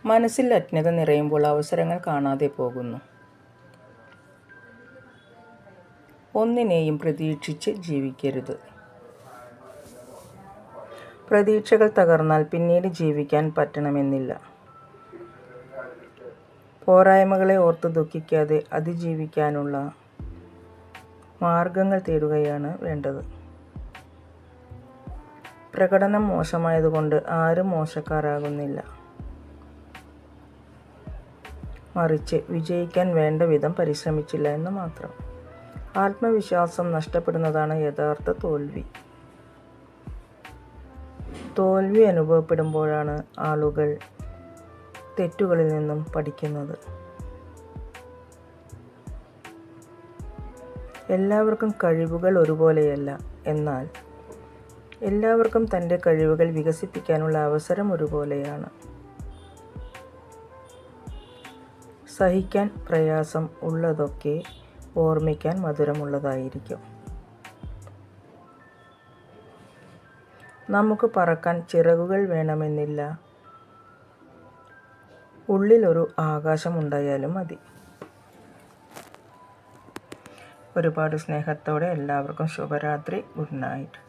മനസ്സിൽ അജ്ഞത നിറയുമ്പോൾ അവസരങ്ങൾ കാണാതെ പോകുന്നു. ഒന്നിനെയും പ്രതീക്ഷിച്ച് ജീവിക്കരുത്. പ്രതീക്ഷകൾ തകർന്നാൽ പിന്നീട് ജീവിക്കാൻ പറ്റണമെന്നില്ല. പോരായ്മകളെ ഓർത്ത് ദുഃഖിക്കാതെ അതിജീവിക്കാനുള്ള മാർഗങ്ങൾ തേടുകയാണ് വേണ്ടത്. പ്രകടനം മോശമായതുകൊണ്ട് ആരും മോശക്കാരാകുന്നില്ല. മറിച്ച് വിജയിക്കാൻ വേണ്ട വിധം പരിശ്രമിച്ചില്ല എന്ന് മാത്രം. ആത്മവിശ്വാസം നഷ്ടപ്പെടുന്നതാണ് യഥാർത്ഥ തോൽവി. തോൽവി അനുഭവപ്പെടുമ്പോഴാണ് ആളുകൾ തെറ്റുകളിൽ നിന്നും പഠിക്കുന്നത്. എല്ലാവർക്കും കഴിവുകൾ ഒരുപോലെയല്ല. എന്നാൽ എല്ലാവർക്കും തൻ്റെ കഴിവുകൾ വികസിപ്പിക്കാനുള്ള അവസരം ഒരുപോലെയാണ്. സഹിക്കാൻ പ്രയാസം ഉള്ളതൊക്കെ ഓർമ്മിക്കാൻ മധുരമുള്ളതായിരിക്കും. നമുക്ക് പറക്കാൻ ചിറകുകൾ വേണമെന്നില്ല. ഉള്ളിലൊരു ആകാശമുണ്ടായാലും മതി. ഒരുപാട് സ്നേഹത്തോടെ എല്ലാവർക്കും ശുഭരാത്രി. Good night.